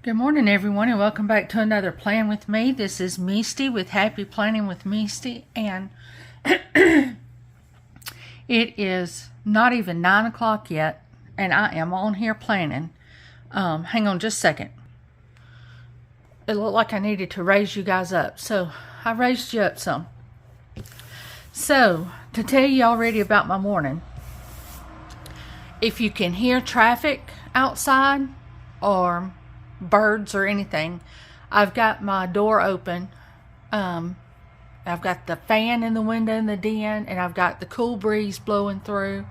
Good morning, everyone, and welcome back to another Plan with Me. This is Misty with Happy Planning with Misty, and it is not even 9 o'clock yet, and I am on here planning. Hang on just a second. It looked like I needed to raise you guys up, so I raised you up some. So, to tell you already about my morning, if you can hear traffic outside or birds or anything, I've got my door open. I've got the fan in the window in the den, and I've got the cool breeze blowing through.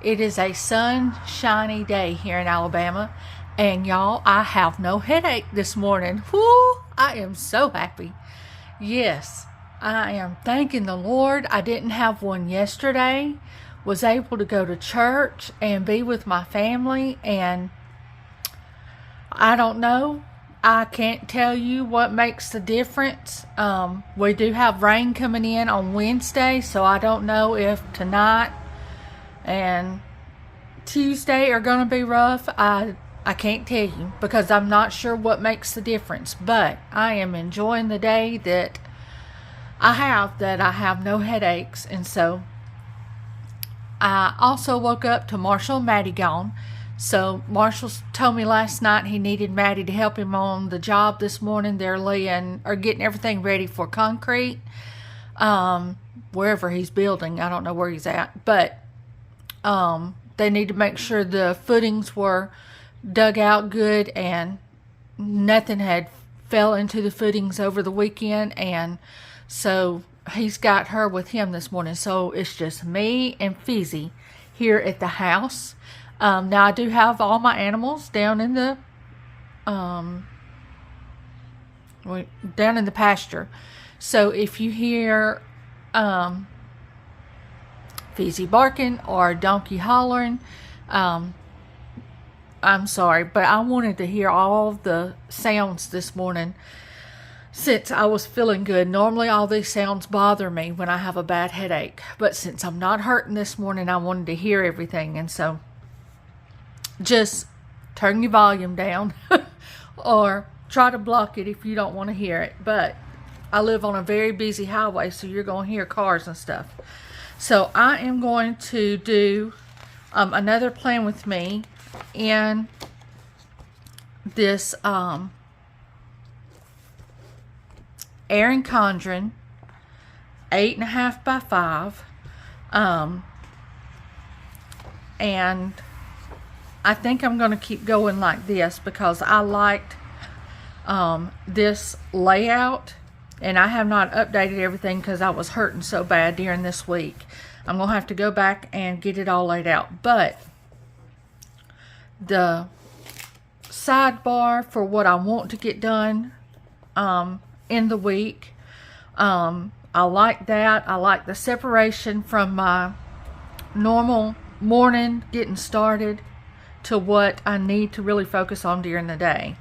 It is a sunshiny day here in Alabama, and y'all, I have no headache this morning. Whoo! I am so happy. Yes, I am thanking the Lord. I didn't have one yesterday. Was able to go to church and be with my family, and I don't know. I can't tell you what makes the difference. We do have rain coming in on Wednesday, so I don't know if tonight and Tuesday are going to be rough. I can't tell you because I'm not sure what makes the difference. But I am enjoying the day that I have no headaches. And so I also woke up to Marshall and Maddie gone. So Marshall told me last night he needed Maddie to help him on the job this morning. They're getting everything ready for concrete, wherever he's building. I don't know where he's at, but they need to make sure the footings were dug out good and nothing had fell into the footings over the weekend. And so he's got her with him this morning. So it's just me and Fizzy here at the house. Now I do have all my animals down in the pasture. So if you hear Fizzy barking or donkey hollering, I'm sorry, but I wanted to hear all the sounds this morning since I was feeling good. Normally all these sounds bother me when I have a bad headache, but since I'm not hurting this morning, I wanted to hear everything. And so just turn your volume down or try to block it if you don't want to hear it. But I live on a very busy highway, so you're going to hear cars and stuff. So I am going to do another Plan with Me in this Erin Condren 8.5 by 5, and I think I'm going to keep going like this because I liked this layout, and I have not updated everything because I was hurting so bad during this week. I'm going to have to go back and get it all laid out. But the sidebar for what I want to get done in the week, I like that. I like the separation from my normal morning getting started to what I need to really focus on during the day.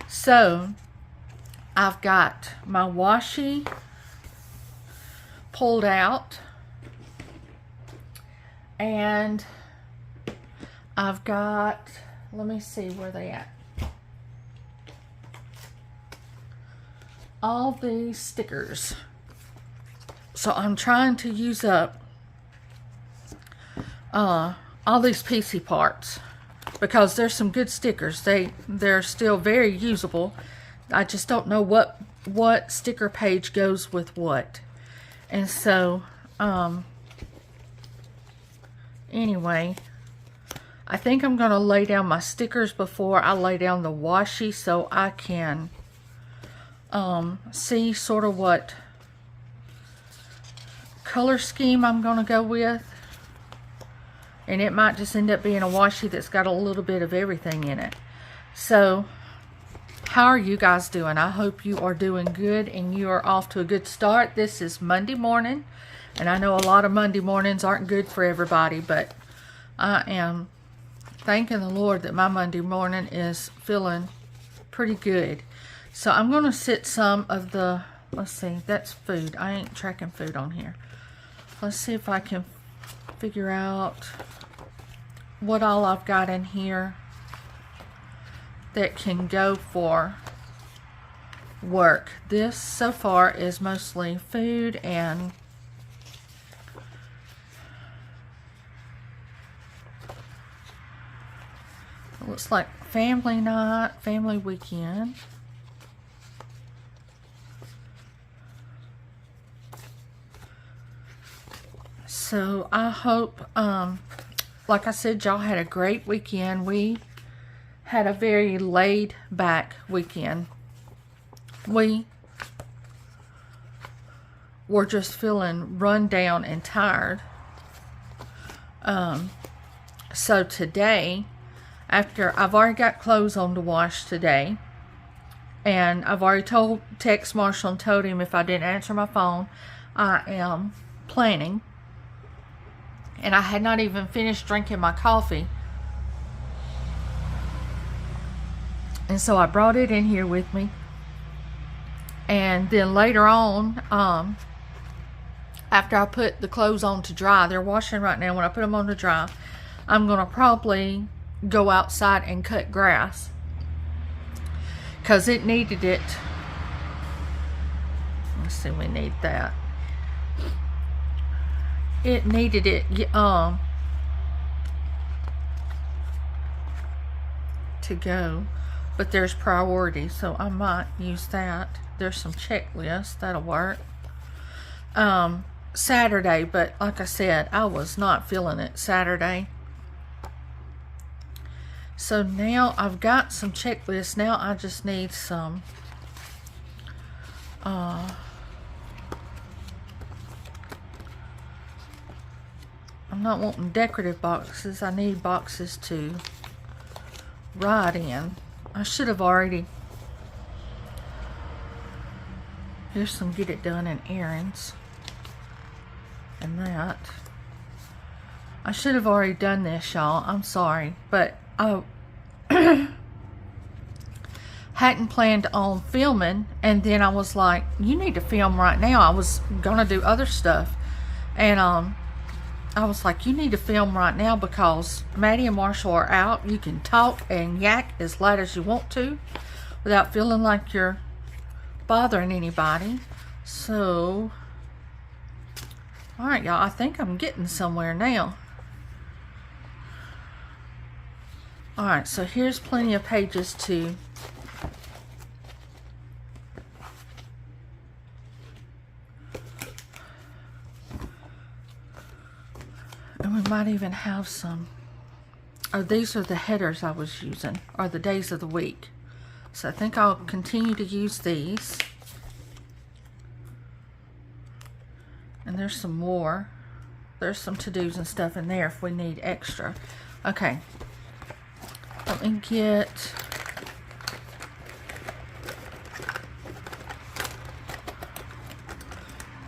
So I've got my washi pulled out, and I've got, let me see where they at, all these stickers. So I'm trying to use up all these PC parts, because there's some good stickers. They're still very usable. I just don't know what sticker page goes with what. And so anyway, I think I'm going to lay down my stickers before I lay down the washi, so I can see sort of what color scheme I'm going to go with. And it might just end up being a washi that's got a little bit of everything in it. So, how are you guys doing? I hope you are doing good and you are off to a good start. This is Monday morning, and I know a lot of Monday mornings aren't good for everybody, but I am thanking the Lord that my Monday morning is feeling pretty good. So I'm going to sit some of the, let's see, that's food. I ain't tracking food on here. Let's see if I can figure out what all I've got in here. that can go for work. This so far is mostly food and it looks like family night, family weekend. So I hope, like I said, y'all had a great weekend. We had a very laid back weekend. We were just feeling run down and tired. So today, after I've already got clothes on to wash today, and I've already text Marshall and told him if I didn't answer my phone, I am planning. And I had not even finished drinking my coffee. And so I brought it in here with me. And then later on, after I put the clothes on to dry, they're washing right now. When I put them on to dry, I'm going to probably go outside and cut grass. Because it needed it. Let's see, we need that. It needed it to go, but there's priority, so I might use that. There's some checklists that'll work. Saturday, but like I said, I was not feeling it Saturday. So now I've got some checklists. Now I just need some I'm not wanting decorative boxes. I need boxes to write in. I should have already. Here's some Get It Done in Erin's. And that. I should have already done this, y'all. I'm sorry. But I hadn't planned on filming. And then I was like, you need to film right now. I was going to do other stuff. And I was like, you need to film right now because Maddie and Marshall are out. You can talk and yak as loud as you want to without feeling like you're bothering anybody. So, alright y'all, I think I'm getting somewhere now. Alright, so here's plenty of pages to and we might even have some. Oh, these are the headers I was using, or the days of the week. So I think I'll continue to use these. And there's some more. There's some to-dos and stuff in there if we need extra. Okay. Let me get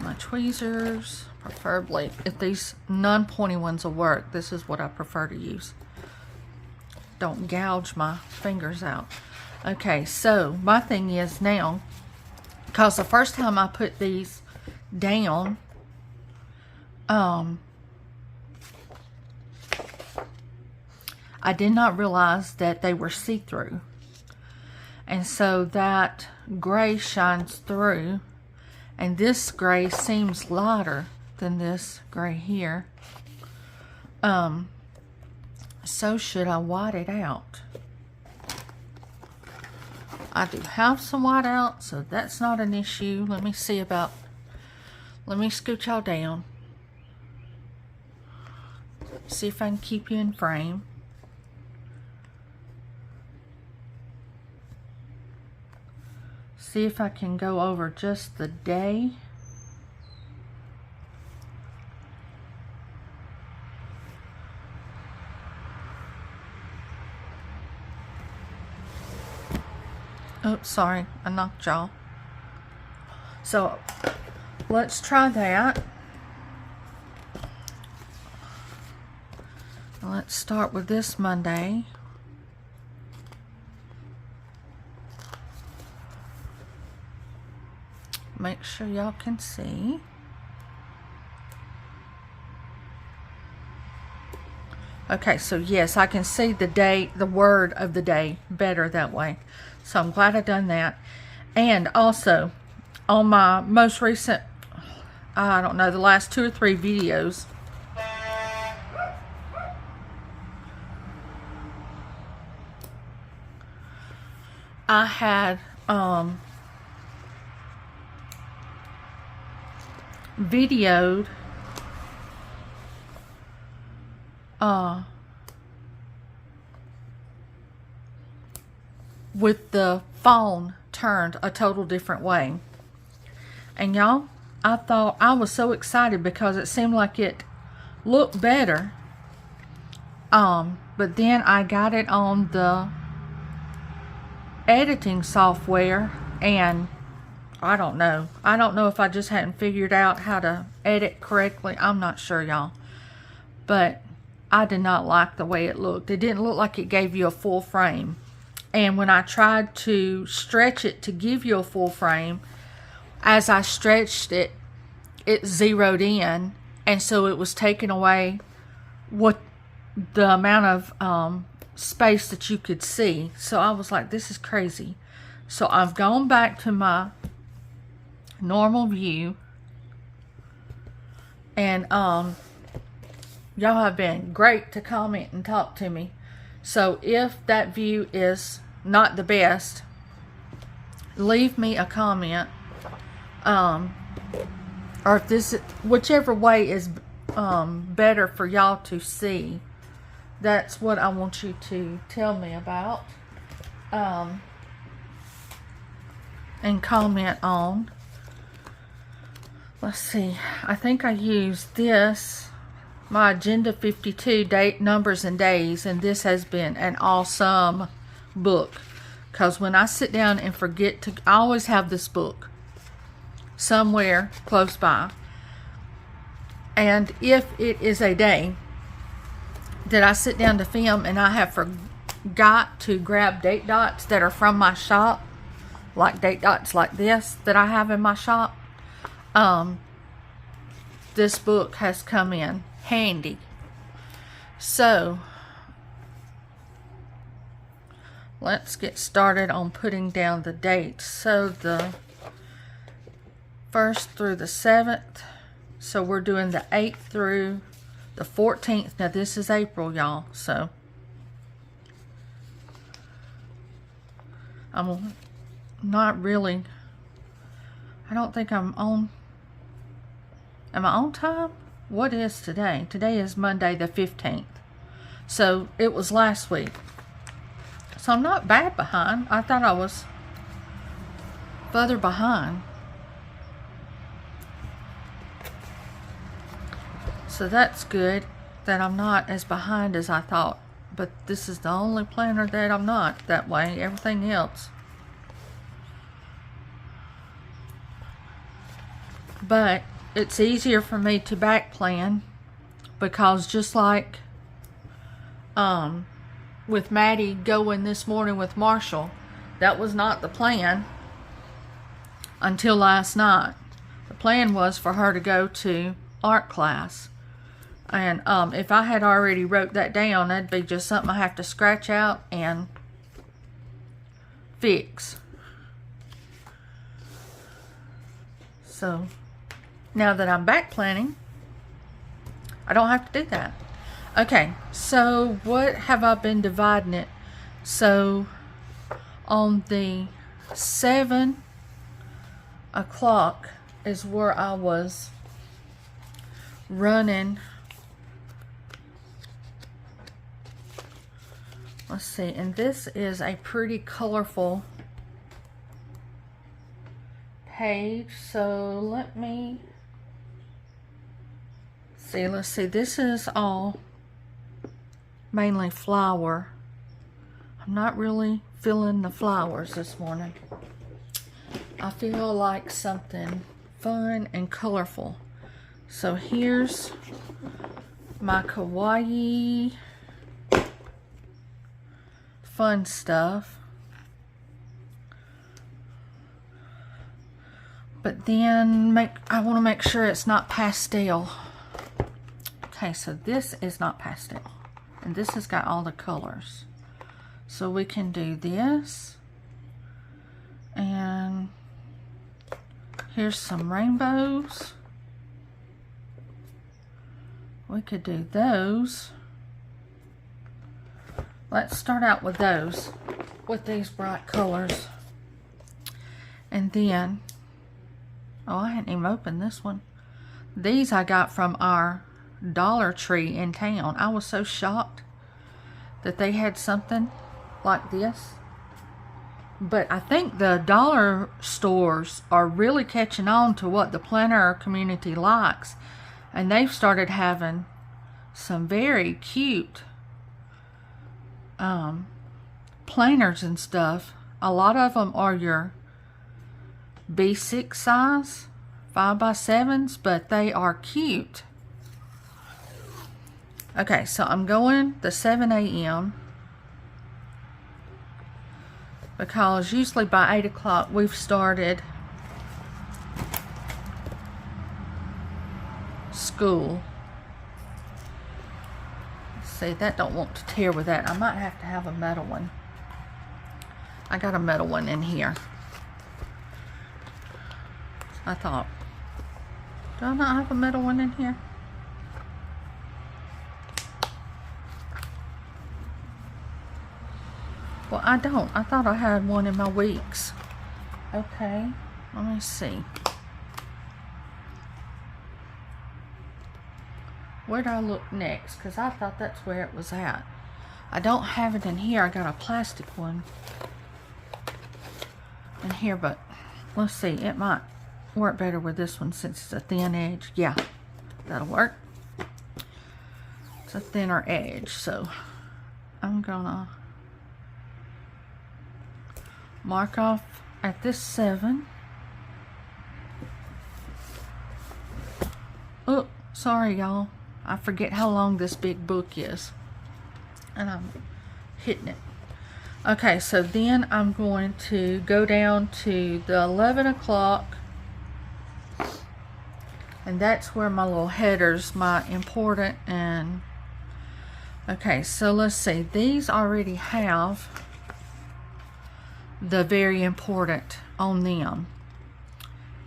my tweezers. Preferably, if these non-pointy ones will work, this is what I prefer to use. Don't gouge my fingers out. Okay, so my thing is now, because the first time I put these down, I did not realize that they were see-through. And so that gray shines through, and this gray seems lighter than this gray here. So should I white it out? I do have some white out, so that's not an issue. Let me see about, let me scoot y'all down. See if I can keep you in frame. See if I can go over just the day. Oops, sorry, I knocked y'all. So, let's try that. Let's start with this Monday. Make sure y'all can see. Okay, so yes, I can see the day, the word of the day better that way. So I'm glad I done that. And also, on my most recent, I don't know, the last 2 or 3 videos, I had videoed with the phone turned a total different way. And y'all, I thought, I was so excited because it seemed like it looked better. But then I got it on the editing software, and I don't know if I just hadn't figured out how to edit correctly. I'm not sure, y'all, but I did not like the way it looked. It didn't look like it gave you a full frame, and when I tried to stretch it to give you a full frame, as I stretched it, it zeroed in, and so it was taking away what the amount of space that you could see. So I was like, this is crazy. So I've gone back to my normal view, and y'all have been great to comment and talk to me. So if that view is not the best, leave me a comment, or if this, whichever way is better for y'all to see. That's what I want you to tell me about, and comment on. Let's see, I think I used this, my Agenda 52, date, numbers, and days, and this has been an awesome book, because when I sit down and forget to, I always have this book somewhere close by, and if it is a day that I sit down to film and I have forgot to grab date dots that are from my shop, like date dots like this that I have in my shop, this book has come in handy. So let's get started on putting down the dates. So the 1st through the 7th, so we're doing the 8th through the 14th. Now this is April, y'all, so I'm not really, I don't think I'm on, am I on time? What is today? Today is Monday the 15th, so it was last week, so I'm not bad behind. I thought I was further behind. So that's good that I'm not as behind as I thought. But this is the only planner that I'm not that way. Everything else. But it's easier for me to back plan, because just like with Maddie going this morning with Marshall, that was not the plan until last night. The plan was for her to go to art class. And if I had already wrote that down, that'd be just something I have to scratch out and fix. So now that I'm back planning, I don't have to do that. Okay, so what have I been dividing it? So on the 7 o'clock is where I was running. Let's see, and this is a pretty colorful page, so let me see. Let's see, this is all mainly flower. I'm not really feeling the flowers this morning. I feel like something fun and colorful. So here's my kawaii fun stuff. But then I want to make sure it's not pastel. Okay, so this is not pastel. And this has got all the colors. So we can do this. And here's some rainbows. We could do those. Let's start out with those, with these bright colors. And then, oh, I hadn't even opened this one. These I got from our Dollar Tree in town. I was so shocked that they had something like this. But I think the dollar stores are really catching on to what the planner community likes. And they've started having some very cute planners and stuff. A lot of them are your B6 size 5x7s, but they are cute. Okay, so I'm going the 7 a.m. because usually by 8 o'clock we've started school. See, that don't want to tear with that. I might have to have a metal one. I got a metal one in here. I thought, do I not have a metal one in here? Well, I don't. I thought I had one in my weeks. Okay, let me see. Where do I look next? Because I thought that's where it was at. I don't have it in here. I got a plastic one in here, but let's see. It might work better with this one since it's a thin edge. Yeah, that'll work. It's a thinner edge, so I'm gonna mark off at this 7. Oh, sorry y'all. I forget how long this big book is. And I'm hitting it. Okay, so then I'm going to go down to the 11 o'clock. And that's where my little headers, my important and... Okay, so let's see. These already have the very important on them.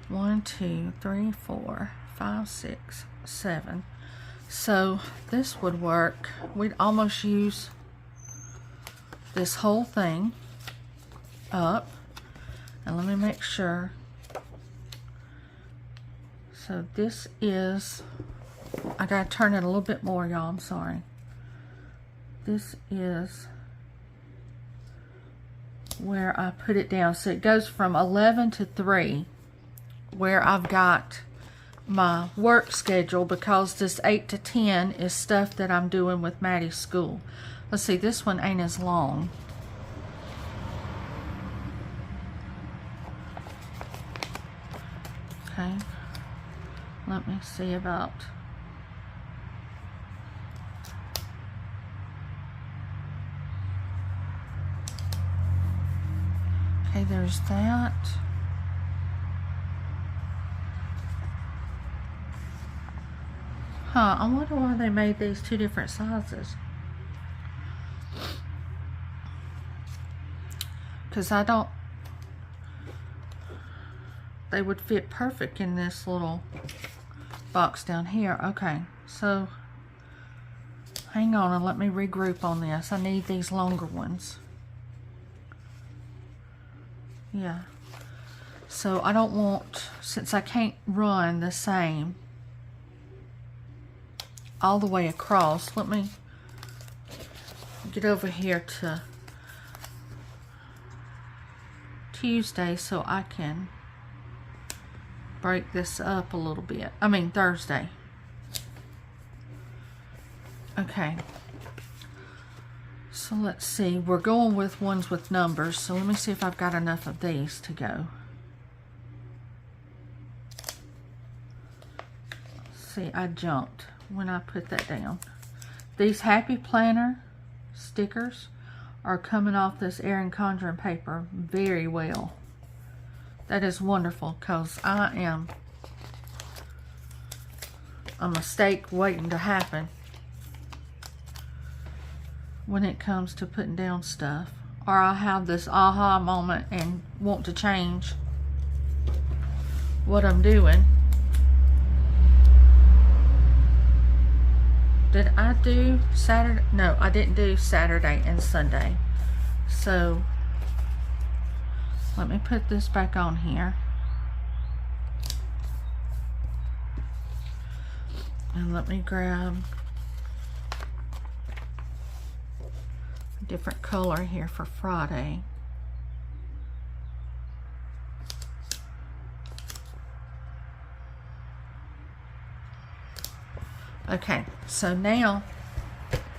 1, 2, 3, 4, 5, 6, 7. So this would work. We'd almost use this whole thing up. And let me make sure. So this is, I gotta turn it a little bit more, y'all. I'm sorry. This is where I put it down. So it goes from 11 to 3, where I've got my work schedule, because this 8 to 10 is stuff that I'm doing with Maddie's school. Let's see, this one ain't as long. Okay, let me see about... Okay, there's that. Huh, I wonder why they made these 2 different sizes. Because I don't... They would fit perfect in this little box down here. Okay, so hang on and let me regroup on this. I need these longer ones. Yeah. So I don't want, since I can't run the same all the way across, let me get over here to Tuesday so I can break this up a little bit. I mean Thursday. Okay. So let's see, we're going with ones with numbers, so let me see if I've got enough of these to go. See, I jumped when I put that down. These Happy Planner stickers are coming off this Erin Condren paper very well. That is wonderful, because I am a mistake waiting to happen. when it comes to putting down stuff. Or I'll have this aha moment and want to change what I'm doing. Did I do Saturday? No, I didn't do Saturday and Sunday. So let me put this back on here. And let me grab a different color here for Friday. Okay, so now,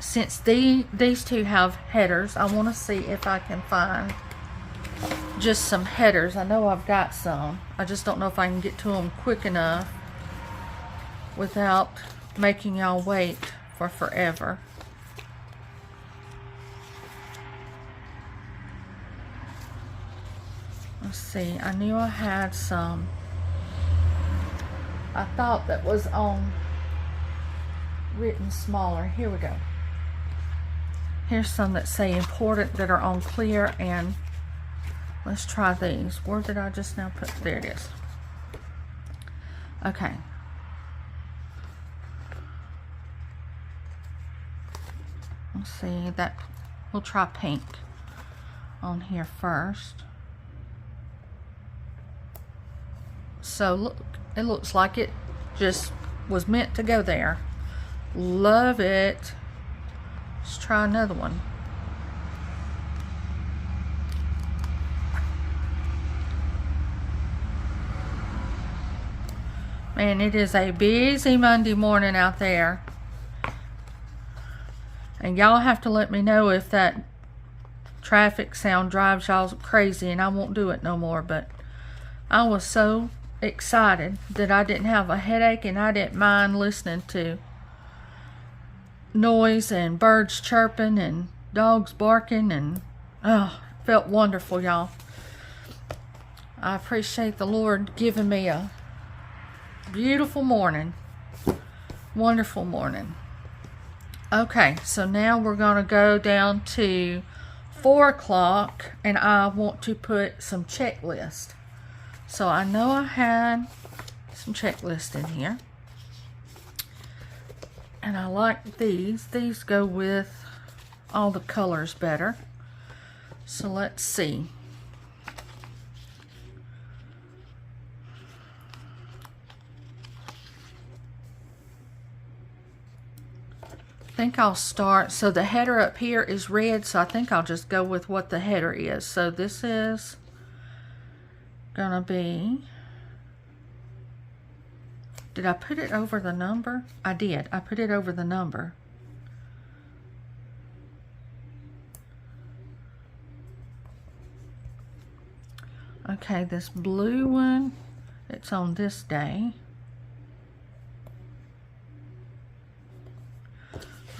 since these two have headers, I want to see if I can find just some headers. I know I've got some. I just don't know if I can get to them quick enough without making y'all wait for forever. Let's see, I knew I had some. I thought that was on written smaller. Here we go. Here's some that say important that are on clear, and let's try these. Where did I just now put? There it is. Okay. Let's see, that we'll try pink on here first. So look, it looks like it just was meant to go there. Love it. Let's try another one. Man, it is a busy Monday morning out there. And y'all have to let me know if that traffic sound drives y'all crazy, and I won't do it no more. But I was so excited that I didn't have a headache, and I didn't mind listening to noise and birds chirping and dogs barking, and oh, it felt wonderful, y'all. I appreciate the Lord giving me a beautiful morning. Wonderful morning. Okay, so now we're going to go down to 4 o'clock, and I want to put some checklist. So I know I had some checklist in here. And I like these. These go with all the colors better. So let's see. I think I'll start. So the header up here is red, so I think I'll just go with what the header is. So this is gonna be, did I put it over the number? I did. I put it over the number. Okay, this blue one, it's on this day.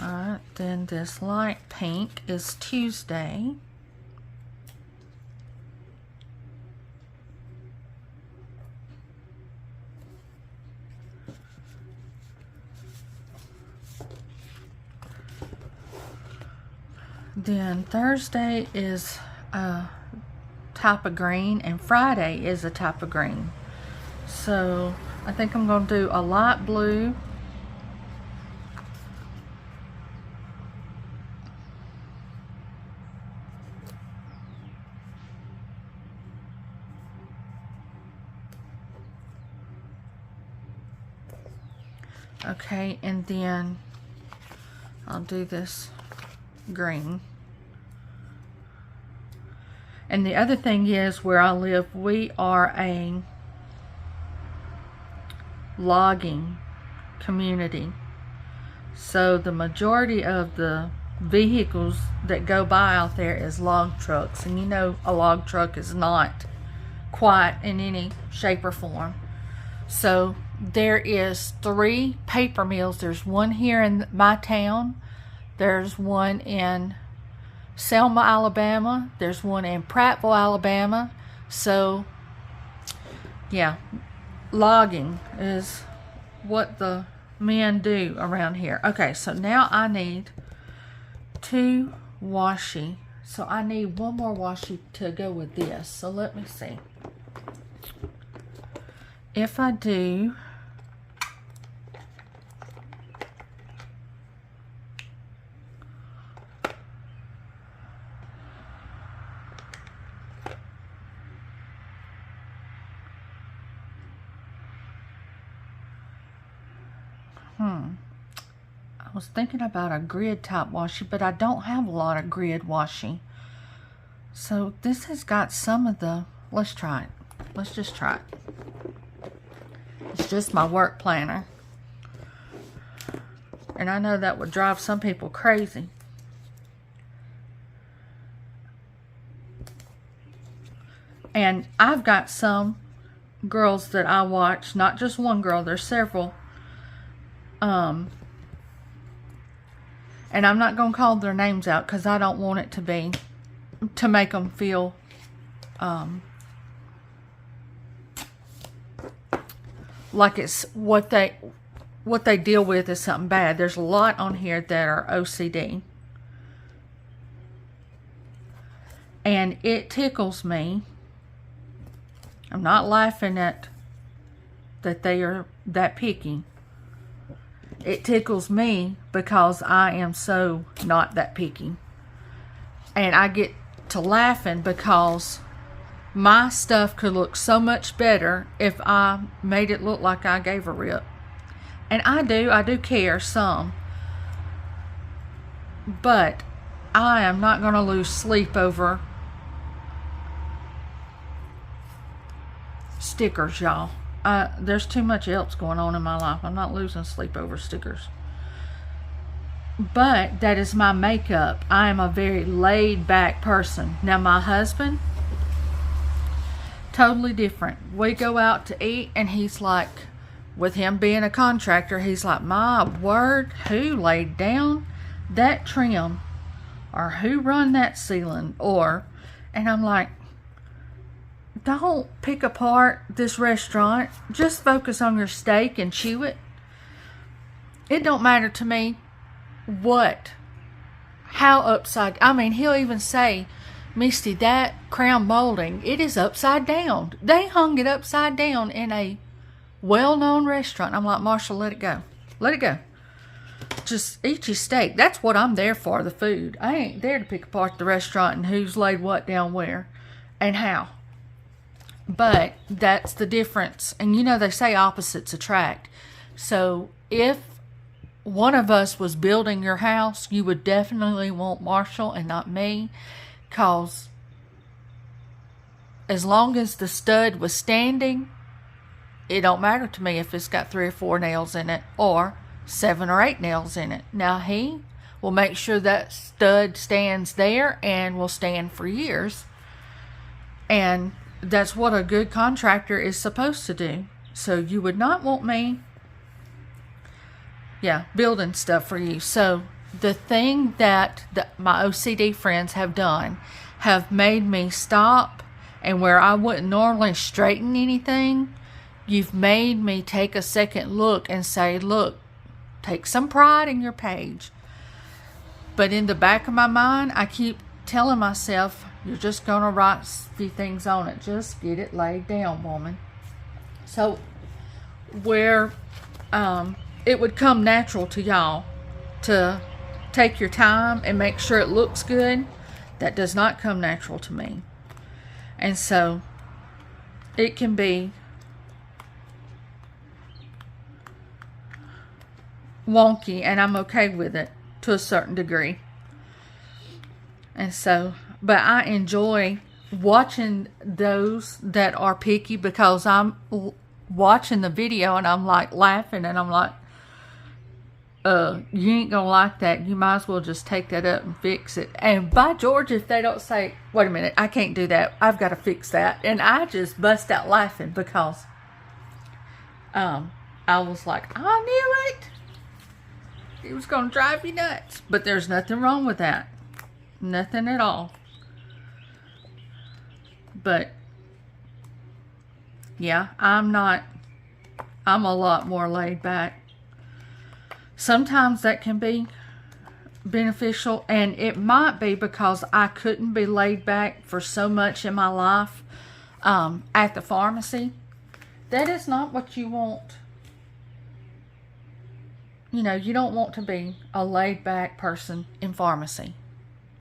Alright, then this light pink is Tuesday. Then Thursday is a type of green, and Friday is a type of green. So I think I'm going to do a light blue. Okay, and then I'll do this green. And the other thing is, where I live, we are a logging community. So the majority of the vehicles that go by out there is log trucks. And you know, a log truck is not quiet in any shape or form. So there is 3 paper mills. There's one here in my town. There's one in Selma, Alabama. There's one in Prattville, Alabama. So, yeah, logging is what the men do around here. Okay, so now I need 2 washi. So I need one more washi to go with this. So let me see. If I do, I was thinking about a grid type washi, but I don't have a lot of grid washi. So this has got some of the, let's try it. Let's just try it. It's just my work planner. And I know that would drive some people crazy. And I've got some girls that I watch, not just one girl, there's several. And I'm not going to call their names out because I don't want it to be, to make them feel, like it's what they deal with is something bad. There's a lot on here that are OCD. And it tickles me. I'm not laughing at that they are that picky. It tickles me because I am so not that picky. And I get to laughing because my stuff could look so much better if I made it look like I gave a rip. And I do care some. But I am not going to lose sleep over stickers, y'all. There's too much else going on in my life. I'm not losing sleep over stickers. But that is my makeup. I am a very laid back person. Now my husband, totally different. We go out to eat and he's like, with him being a contractor, he's like, my word, who laid down that trim? Or who run that ceiling? Or, and I'm like, don't pick apart this restaurant. Just focus on your steak and chew it. It don't matter to me how upside, I mean, he'll even say, Misty, that crown molding, it is upside down. They hung it upside down in a well-known restaurant. I'm like, Marshall, let it go. Let it go. Just eat your steak. That's what I'm there for, the food. I ain't there to pick apart the restaurant and who's laid what down where and how. But that's the difference. And you know, they say opposites attract. So if one of us was building your house, you would definitely want Marshall and not me. Because as long as the stud was standing, it don't matter to me if it's got 3 or 4 nails in it or 7 or 8 nails in it. Now he will make sure that stud stands there and will stand for years. And that's what a good contractor is supposed to do. So you would not want me, building stuff for you. So the thing that my OCD friends have done have made me stop, and where I wouldn't normally straighten anything, you've made me take a second look and say, look, take some pride in your page. But in the back of my mind, I keep telling myself, you're just going to write a few things on it. Just get it laid down, woman. So where it would come natural to y'all to take your time and make sure it looks good, that does not come natural to me. And so it can be wonky, and I'm okay with it to a certain degree. And so, but I enjoy watching those that are picky, because I'm watching the video and I'm like laughing and I'm like, you ain't gonna like that. You might as well just take that up and fix it. And by George, if they don't say, wait a minute, I can't do that, I've got to fix that. And I just bust out laughing because I was like, I knew it. It was gonna drive you nuts. But there's nothing wrong with that. Nothing at all. But yeah, I'm a lot more laid back. Sometimes that can be beneficial, and it might be because I couldn't be laid back for so much in my life at the pharmacy. That is not what you want. You know, you don't want to be a laid back person in pharmacy.